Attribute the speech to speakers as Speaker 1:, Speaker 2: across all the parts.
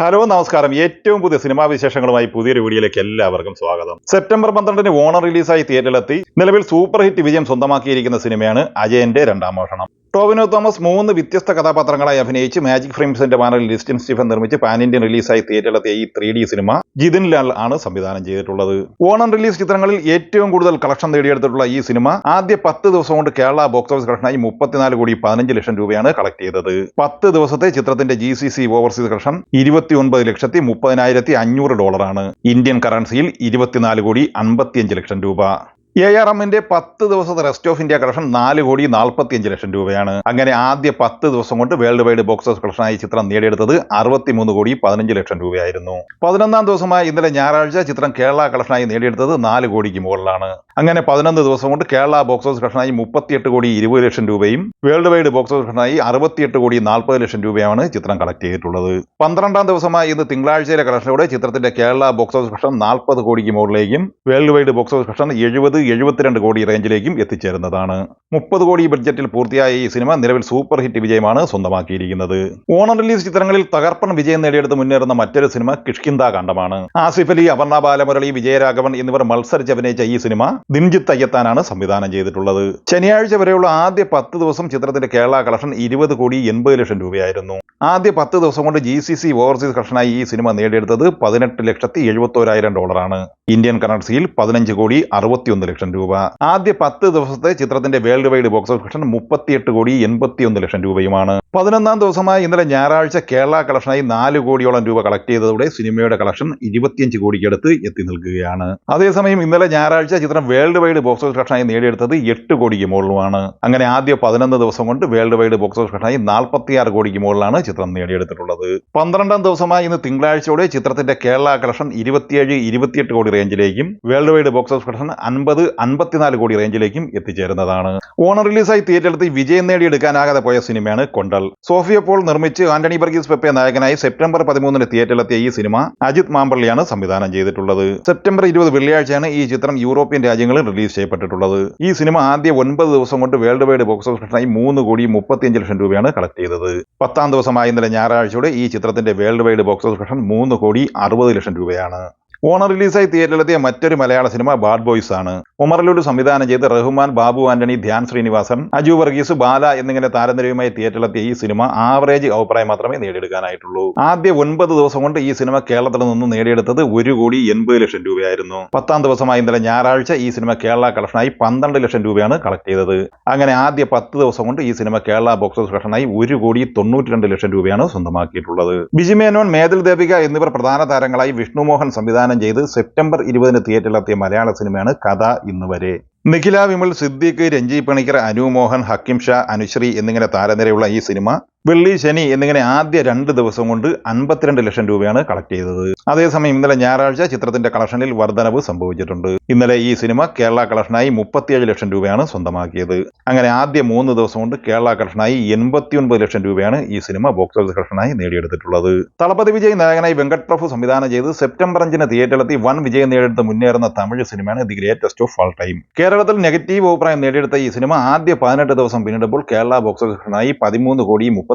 Speaker 1: Hello നമസ്കാരം. ഏറ്റവും പുതിയ സിനിമാ വിശേഷങ്ങളുമായി പുതിയൊരു വീഡിയോയിലേക്ക് എല്ലാവർക്കും സ്വാഗതം. സെപ്റ്റംബർ 12 ഓണം റിലീസായി തിയേറ്ററിലെത്തി നിലവിൽ സൂപ്പർ ഹിറ്റ് വിജയം സ്വന്തമാക്കിയിരിക്കുന്ന സിനിമയാണ് അജയന്റെ രണ്ടാം മോഷണം. ടോവിനോ തോമസ് 3 വ്യത്യസ്ത കഥാപാത്രങ്ങളായി അഭിനയിച്ച് മാജിക് ഫ്രെയിംസിന്റെ ബാനറിൽ ലിസ്റ്റിൻ സ്റ്റീഫൻ നിർമ്മിച്ച് പാൻ ഇന്ത്യൻ റിലീസായി തിയേറ്ററിലെത്തിയ ഈ 3D സിനിമ ജിതിൻ ലാൽ ആണ് സംവിധാനം ചെയ്തിട്ടുള്ളത്. ഓണം റിലീസ് ചിത്രങ്ങളിൽ ഏറ്റവും കൂടുതൽ കളക്ഷൻ നേടിയെടുത്തിട്ടുള്ള ഈ സിനിമ ആദ്യ 10 ദിവസം കൊണ്ട് കേരള ബോക്സ് ഓഫീസ് കളക്ഷനായി 34,15,00,000 രൂപയാണ് കളക്ട് ചെയ്തത്. 10 ദിവസത്തെ ചിത്രത്തിന്റെ GCC ഓവർസീസ് കളക്ഷൻ 29,30,500 ആണ്. ഇന്ത്യൻ കറൻസിയിൽ 24,55,00,000 രൂപ. ARMന്റെ 10 ദിവസത്തെ റെസ്റ്റ് ഓഫ് ഇന്ത്യ കളക്ഷൻ 4,45,00,000 രൂപയാണ്. അങ്ങനെ ആദ്യ 10 ദിവസം കൊണ്ട് വേൾഡ് വൈഡ് ബോക്സ് ഓഫീസ് കളക്ഷനായി ചിത്രം നേടിയെടുത്തത് 63,15,00,000 രൂപയായിരുന്നു. 11ാം ദിവസമായ ഇന്നലെ ഞായറാഴ്ച ചിത്രം കേരള കളക്ഷനായി നേടിയെടുത്തത് 4 കോടിക്ക് മുകളിലാണ്. അങ്ങനെ 11 ദിവസം കൊണ്ട് കേരള ബോക്സ് ഓഫീസ് കളക്ഷനായി 38,20,00,000 രൂപയും വേൾഡ് വൈഡ് ബോക്സ് ഓഫീസ് കളക്ഷനായി 68,40,00,000 രൂപയാണ് ചിത്രം കളക്ട് ചെയ്തിട്ടുള്ളത്. 12ാം ദിവസമായ ഇന്ന് തിങ്കളാഴ്ചയിലെ കളക്ഷനോടെ ചിത്രത്തിന്റെ കേരള ബോക്സ് ഓഫീസ് കളക്ഷൻ 40 കോടിക്ക് മുകളിലേക്കും world wide box office collection 72 കോടി റേഞ്ചിലേക്കും എത്തിച്ചേരുന്നതാണ്. 30 കോടി ബഡ്ജറ്റിൽ പൂർത്തിയായ ഈ സിനിമ നിലവിൽ സൂപ്പർ ഹിറ്റ് വിജയമാണ് സ്വന്തമാക്കിയിരിക്കുന്നത്. ഓണം റിലീസ് ചിത്രങ്ങളിൽ തകർപ്പൻ വിജയം നേടിയെടുത്ത് മുന്നേറുന്ന മറ്റൊരു സിനിമ കിഷ്കിന്ദ കാണ്ഡമാണ്. ആസിഫ് അലി, അപർണ ബാലമുരളി, വിജയരാഘവൻ എന്നിവർ മത്സരിച്ച് അഭിനയിച്ച ഈ സിനിമ ദിൻജിത്ത് അയ്യത്താനാണ് സംവിധാനം ചെയ്തിട്ടുള്ളത്. ശനിയാഴ്ച വരെയുള്ള ആദ്യ 10 ദിവസം ചിത്രത്തിന്റെ കേരള കളക്ഷൻ 20,80,00,000 രൂപയായിരുന്നു. ആദ്യ 10 ദിവസം കൊണ്ട് GCC ഓവർസീസ് കളക്ഷനായി ഈ സിനിമ നേടിയെടുത്തത് $18,71,000 ആണ്. ഇന്ത്യൻ കറൻസിയിൽ 15,61,00,000 രൂപ. ആദ്യ 10 ദിവസത്തെ ചിത്രത്തിന്റെ world wide box office collection 38,81,00,000 രൂപയുമാണ്. 11ാം ദിവസമായ ഇന്നലെ ഞായറാഴ്ച കേരള കളക്ഷനായി 4 കോടിയോളം രൂപ കളക്ട് ചെയ്തതോടെ സിനിമയുടെ കളക്ഷൻ 25 കോടിക്കടുത്ത് എത്തി നിൽക്കുകയാണ്. അതേസമയം ഇന്നലെ ഞായറാഴ്ച ചിത്രം വേൾഡ് വൈഡ് ബോക്സ് ഓഫീസ് കളക്ഷനായി നേടിയെടുത്തത് 8 കോടിക്ക് മുകളിലുമാണ്. അങ്ങനെ ആദ്യ 11 ദിവസം കൊണ്ട് വേൾഡ് വൈഡ് ബോക്സ് ഓഫീസ് കളക്ഷനായി 46 കോടിക്ക് മുകളിലാണ് ചിത്രം നേടിയെടുത്തിട്ടുള്ളത്. 12ാം ദിവസമായ ഇന്ന് തിങ്കളാഴ്ചയോടെ ചിത്രത്തിന്റെ കേരള കളക്ഷൻ 27-28 കോടി റേഞ്ചിലേക്കും world wide box office collection 50-54 crore റേഞ്ചിലേക്കും എത്തിച്ചേരുന്നതാണ്. Onam റിലീസായി തിയേറ്ററിലെത്തി വിജയം നേടിയെടുക്കാനാകാതെ പോയ സിനിമയാണ് കൊണ്ടൽ. സോഫിയ പോൾ നിർമ്മിച്ച് ആന്റണി വർഗീസ് പെപ്പെ നായകനായി സെപ്റ്റംബർ 13 തിയേറ്ററിലെത്തിയ ഈ സിനിമ അജിത് മാമ്പള്ളിയാണ് സംവിധാനം ചെയ്തിട്ടുള്ളത്. സെപ്റ്റംബർ 20 വെള്ളിയാഴ്ചയാണ് ഈ ചിത്രം യൂറോപ്യൻ രാജ്യങ്ങളിൽ റിലീസ് ചെയ്യപ്പെട്ടിട്ടുള്ളത്. ഈ സിനിമ ആദ്യ 9 ദിവസം കൊണ്ട് വേൾഡ് വൈഡ് ബോക്സ് ഓഫീസ് കളക്ഷനായി 3,35,00,000 രൂപയാണ് കളക്ട് ചെയ്തത്. 10ാം ദിവസമായ ഇന്നലെ ഞായറാഴ്ചയോടെ ഈ ചിത്രത്തിന്റെ world wide box office collection 3,60,00,000 രൂപയാണ്. ഓണം റിലീസായി തിയേറ്ററിലെത്തിയ മറ്റൊരു മലയാള സിനിമ ബാഡ് ബോയ്സ് ആണ്. ഉമർ ലുലു സംവിധാനം ചെയ്ത് റഹ്മാൻ, ബാബു ആന്റണി, ധ്യാൻ ശ്രീനിവാസൻ, അജു വർഗീസ്, ബാല എന്നിങ്ങനെ താരനിരയുമായി തിയേറ്ററിലെത്തിയ ഈ സിനിമ ആവറേജ് അഭിപ്രായം മാത്രമേ നേടിയെടുക്കാനായിട്ടുള്ളൂ. ആദ്യ 9 ദിവസം കൊണ്ട് ഈ സിനിമ കേരളത്തിൽ നിന്ന് നേടിയെടുത്തത് 1,80,00,000 രൂപയായിരുന്നു. 10ാം ദിവസമായ ഇന്നലെ ഞായറാഴ്ച ഈ സിനിമ കേരള കളക്ഷനായി 12,00,000 രൂപയാണ് കളക്ട് ചെയ്തത്. അങ്ങനെ ആദ്യ 10 ദിവസം കൊണ്ട് ഈ സിനിമ കേരള ബോക്സ് ഓഫീസ് കളക്ഷനായി 1,92,00,000 രൂപയാണ് സ്വന്തമാക്കിയിട്ടുള്ളത്. ബിജി മേനോൻ, മേതിൽ ദേവിക എന്നിവർ പ്രധാന താരങ്ങളായി വിഷ്ണു മോഹൻ സംവിധാനം ചെയ്ത് സെപ്റ്റംബർ 20 തിയേറ്ററിലെത്തിയ മലയാള സിനിമയാണ് കഥ ഇന്ന് വരെ. നിഖില വിമൽ, സിദ്ദീഖ്, രഞ്ജി പണിക്കർ, അനു മോഹൻ, ഹക്കിം ഷാ, അനുശ്രീ എന്നിങ്ങനെ താരനിരയുള്ള ഈ സിനിമ വെള്ളി, ശനി എന്നിങ്ങനെ ആദ്യ 2 ദിവസം കൊണ്ട് 52,00,000 രൂപയാണ് കളക്ട് ചെയ്തത്. അതേസമയം ഇന്നലെ ഞായറാഴ്ച ചിത്രത്തിന്റെ കളക്ഷനിൽ വർധനവ് സംഭവിച്ചിട്ടുണ്ട്. ഇന്നലെ ഈ സിനിമ കേരള കളക്ഷനായി 37,00,000 രൂപയാണ് സ്വന്തമാക്കിയത്. അങ്ങനെ ആദ്യ 3 ദിവസം കൊണ്ട് കേരള കളക്ഷനായി 89,00,000 രൂപയാണ് ഈ സിനിമ ബോക്സ് ഓഫീസ് കളക്ഷനായി നേടിയെടുത്തിട്ടുള്ളത്. തളപതി വിജയ് നായകനായി വെങ്കട് പ്രഭു സംവിധാനം ചെയ്ത് സെപ്റ്റംബർ 5 തിയേറ്ററിലെത്തി വൻ വിജയം നേടിയെടുത്ത് മുന്നേറുന്ന തമിഴ് സിനിമയാണ് the greatest of all time. കേരളത്തിൽ നെഗറ്റീവ് അഭിപ്രായം നേടിയെടുത്ത ഈ സിനിമ ആദ്യ 18 ദിവസം പിന്നിടുമ്പോൾ കേരള ബോക്സ് ഓഫീസ് കളക്ഷനായി 13,32,00,000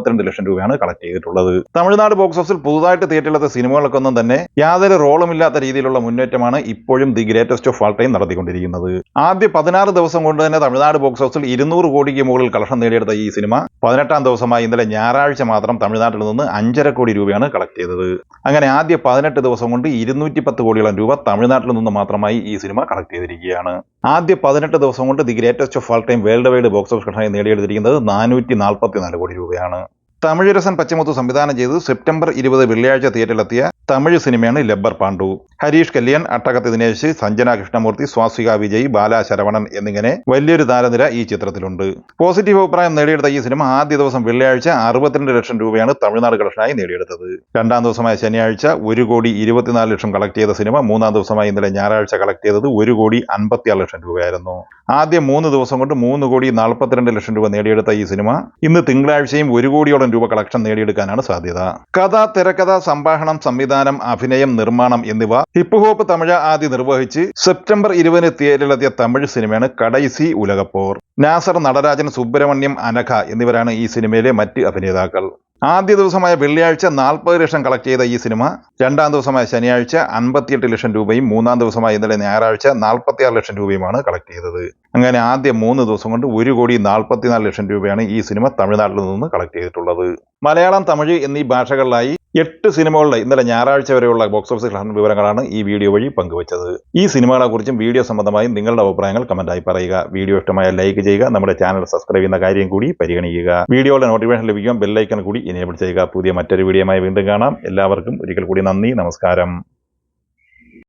Speaker 1: രൂപയാണ് കളക്ട് ചെയ്തിട്ടുള്ളത്. തമിഴ്നാട് ബോക്സ് ഓഫീസിൽ പുതുതായിട്ട് തിയേറ്ററിലെത്തിയ സിനിമകൾക്കൊന്നും തന്നെ യാതൊരു റോളുമില്ലാത്ത രീതിയിലുള്ള മുന്നേറ്റമാണ് ഇപ്പോഴും the greatest of all time നടത്തിക്കൊണ്ടിരിക്കുന്നത്. ആദ്യ 16 ദിവസം കൊണ്ട് തന്നെ തമിഴ്നാട് ബോക്സ് ഓഫീസിൽ 200 കോടിക്ക് മുകളിൽ കളക്ഷൻ നേടിയെടുത്ത ഈ സിനിമ 18ാം ദിവസമായി ഇന്നലെ ഞായറാഴ്ച മാത്രം തമിഴ്നാട്ടിൽ നിന്ന് 5.5 കോടി രൂപയാണ് കളക്ട് ചെയ്തത്. അങ്ങനെ ആദ്യ 18 ദിവസം കൊണ്ട് 210 കോടിയോളം രൂപ തമിഴ്നാട്ടിൽ നിന്ന് മാത്രമായി ഈ സിനിമ കളക്ട് ചെയ്തിരിക്കുകയാണ്. ആദ്യ 18 ദിവസം കൊണ്ട് the greatest of all time world wide box office കളക്ഷനായി നേടിയെടുത്തിരിക്കുന്നത് 444 കോടി രൂപയാണ്. തമിഴ് രസൻ പച്ചമുത്തു സംവിധാനം ചെയ്ത് സെപ്റ്റംബർ 20 വെള്ളിയാഴ്ച തിയേറ്ററിലെത്തിയ തമിഴ് സിനിമയാണ് ലബ്ബർ പാണ്ഡു. ഹരീഷ് കല്യാൺ, അട്ടകത്ത് ദിനേശ്, സഞ്ജന കൃഷ്ണമൂർത്തി, സ്വാസിക വിജയ്, ബാല ശരവണൻ എന്നിങ്ങനെ വലിയൊരു താരനിര ഈ ചിത്രത്തിലുണ്ട്. പോസിറ്റീവ് അഭിപ്രായം നേടിയെടുത്ത ഈ സിനിമ ആദ്യ ദിവസം വെള്ളിയാഴ്ച 62,00,000 രൂപയാണ് തമിഴ്നാട് കളക്ഷനായി നേടിയെടുത്തത്. 2ാം ദിവസമായ ശനിയാഴ്ച 1,24,00,000 കളക്ട് ചെയ്ത സിനിമ 3ാം ദിവസമായി ഇന്നലെ ഞായറാഴ്ച കളക്ട് ചെയ്തത് 1,56,00,000 രൂപയായിരുന്നു. ആദ്യ 3 ദിവസം കൊണ്ട് 3,42,00,000 രൂപ നേടിയെടുത്ത ഈ സിനിമ ഇന്ന് തിങ്കളാഴ്ചയും 1 കോടിയോളം രൂപ കളക്ഷൻ നേടിയെടുക്കാനാണ് സാധ്യത. കഥ, തിരക്കഥ, സംഭാഷണം, സംവിധാനം, അഭിനയം, നിർമ്മാണം എന്നിവ ഹിപ്പ് ഹോപ്പ് തമിഴ് ആദ്യ നിർവഹിച്ച് സെപ്റ്റംബർ 20 തിയേറ്ററിലെത്തിയ തമിഴ് സിനിമയാണ് കടൈസി ഉലകപ്പോർ. നാസർ, നടരാജൻ, സുബ്രഹ്മണ്യം, അനഘ എന്നിവരാണ് ഈ സിനിമയിലെ മറ്റ് അഭിനേതാക്കൾ. ആദ്യ ദിവസമായ വെള്ളിയാഴ്ച 40 ലക്ഷം കളക്ട് ചെയ്ത ഈ സിനിമ രണ്ടാം ദിവസമായ ശനിയാഴ്ച 58 ലക്ഷം രൂപയും മൂന്നാം ദിവസമായ ഇന്നലെ ഞായറാഴ്ച 46 ലക്ഷം രൂപയുമാണ് കളക്ട് ചെയ്തത്. അങ്ങനെ ആദ്യ 3 ദിവസം കൊണ്ട് 1,44 ലക്ഷം രൂപയാണ് ഈ സിനിമ തമിഴ്നാട്ടിൽ നിന്ന് കളക്ട് ചെയ്തിട്ടുള്ളത്. മലയാളം, തമിഴ് എന്നീ ഭാഷകളിലായി 8 സിനിമകളുടെ ഇന്നലെ ഞായറാഴ്ച വരെയുള്ള ബോക്സ് ഓഫീസ് കളക്ഷൻ വിവരങ്ങളാണ് ഈ വീഡിയോ വഴി പങ്കുവച്ചത്. ഈ സിനിമകളെക്കുറിച്ചും വീഡിയോ സംബന്ധമായും നിങ്ങളുടെ അഭിപ്രായങ്ങൾ കമന്റായി പറയുക. വീഡിയോ ഇഷ്ടമായ ലൈക്ക് ചെയ്യുക. നമ്മുടെ ചാനൽ സബ്സ്ക്രൈബ് ചെയ്യുന്ന കാര്യം കൂടി പരിഗണിക്കുക. വീഡിയോയുടെ നോട്ടിഫിക്കേഷൻ ലഭിക്കാൻ ബെല്ലൈക്കൺ കൂടി എനേബിൾ ചെയ്യുക. പുതിയ മറ്റൊരു വീഡിയോയുമായി വീണ്ടും കാണാം. എല്ലാവർക്കും ഒരിക്കൽ കൂടി നന്ദി, നമസ്കാരം.